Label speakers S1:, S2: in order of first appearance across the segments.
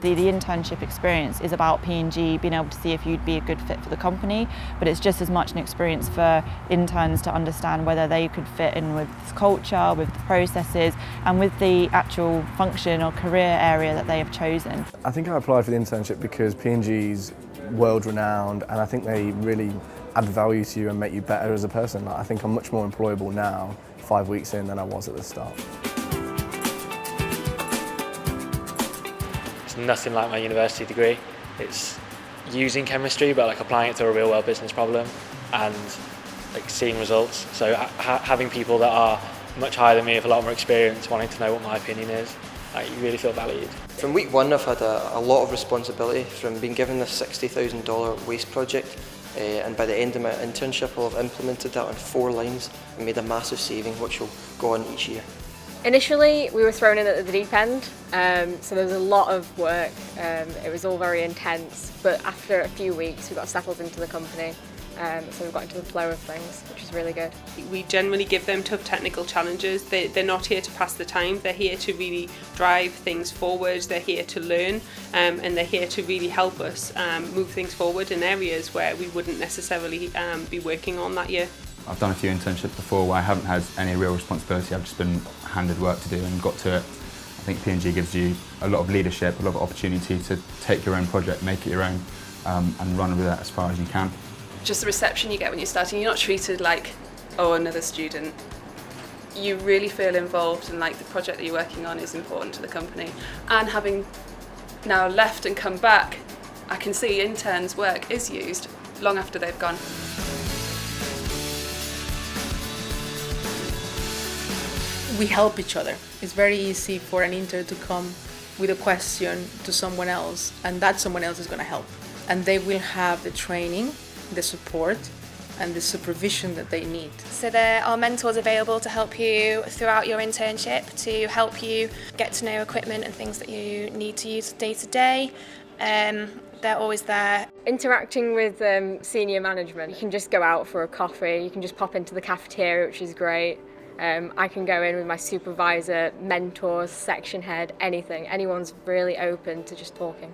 S1: The internship experience is about P&G being able to see if you'd be a good fit for the company, but it's just as much an experience for interns to understand whether they could fit in with culture, with the processes, and with the actual function or career area that they have chosen.
S2: I think I applied for the internship because P&G's world renowned, and I think they really add value to you and make you better as a person. I think I'm much more employable now, 5 weeks in, than I was at the start.
S3: It's nothing like my university degree. It's using chemistry but like applying it to a real world business problem and like seeing results. So having people that are much higher than me with a lot more experience wanting to know what my opinion is, you really feel valued.
S4: From week one I've had a lot of responsibility from being given this $60,000 waste project, and by the end of my internship I'll have implemented that on 4 lines and made a massive saving which will go on each year.
S5: Initially we were thrown in at the deep end, so there was a lot of work, it was all very intense, but after a few weeks we got settled into the company, so we've got into the flow of things, which is really good.
S6: We generally give them tough technical challenges. They're not here to pass the time, they're here to really drive things forward, they're here to learn, and they're here to really help us move things forward in areas where we wouldn't necessarily be working on that year.
S7: I've done a few internships before where I haven't had any real responsibility, I've just been handed work to do and got to it. I think P&G gives you a lot of leadership, a lot of opportunity to take your own project, make it your own, and run with that as far as you can.
S8: Just the reception you get when you're starting, you're not treated like, oh, another student. You really feel involved and like the project that you're working on is important to the company. And having now left and come back, I can see interns' work is used long after they've gone.
S9: We help each other. It's very easy for an intern to come with a question to someone else, and that someone else is going to help. And they will have the training, the support, and the supervision that they need.
S10: So there are mentors available to help you throughout your internship, to help you get to know equipment and things that you need to use day to day. They're always there.
S5: Interacting with senior management, you can just go out for a coffee, you can just pop into the cafeteria, which is great. I can go in with my supervisor, mentors, section head, anything. Anyone's really open to just talking.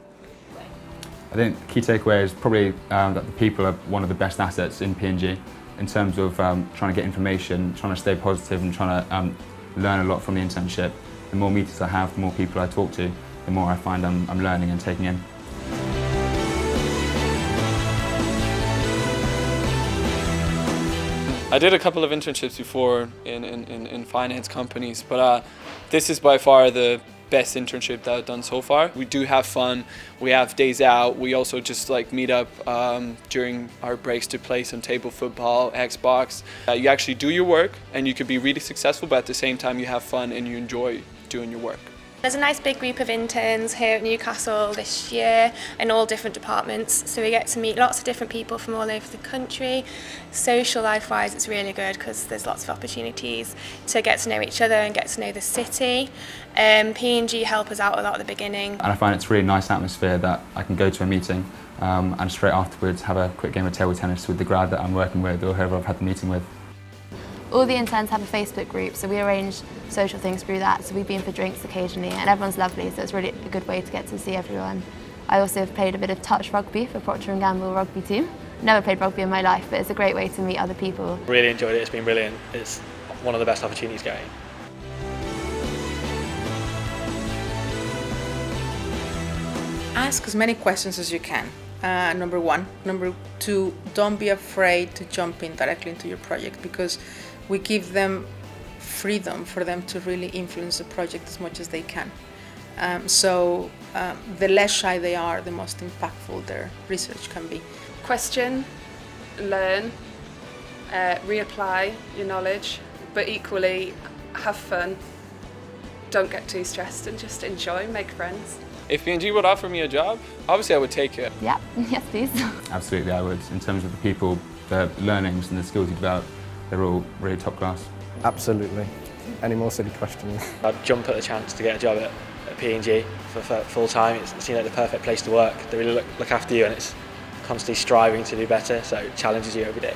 S7: I think the key takeaway is probably that the people are one of the best assets in P&G in terms of trying to get information, trying to stay positive and trying to learn a lot from the internship. The more meetings I have, the more people I talk to, the more I find I'm learning and taking in.
S11: I did a couple of internships before in finance companies, but this is by far the best internship that I've done so far. We do have fun, we have days out, we also just like meet up during our breaks to play some table football, Xbox. You actually do your work and you could be really successful, but at the same time you have fun and you enjoy doing your work.
S10: There's a nice big group of interns here at Newcastle this year in all different departments, so we get to meet lots of different people from all over the country. Social life wise it's really good because there's lots of opportunities to get to know each other and get to know the city. P&G help us out a lot at the beginning. And
S7: I find it's a really nice atmosphere that I can go to a meeting and straight afterwards have a quick game of table tennis with the grad that I'm working with or whoever I've had the meeting with.
S12: All the interns have a Facebook group, so we arrange social things through that, so we've been for drinks occasionally and everyone's lovely, so it's really a good way to get to see everyone. I also have played a bit of touch rugby for Procter & Gamble rugby team. Never played rugby in my life, but it's a great way to meet other people.
S3: Really enjoyed it, it's been brilliant. It's one of the best opportunities going.
S9: Ask as many questions as you can, number one. Number two, don't be afraid to jump in directly into your project because we give them freedom for them to really influence the project as much as they can. So the less shy they are, the most impactful their research can be.
S8: Question, learn, reapply your knowledge, but equally have fun. Don't get too stressed and just enjoy, make friends.
S11: If P&G would offer me a job, obviously I would take it.
S12: Yeah, yes please.
S7: Absolutely I would. In terms of the people, the learnings and the skills you develop, they're all really top class.
S2: Absolutely. Any more silly questions?
S3: I'd jump at the chance to get a job at P&G for full time. It seems like the perfect place to work. They really look after you and it's constantly striving to do better, so it challenges you every day.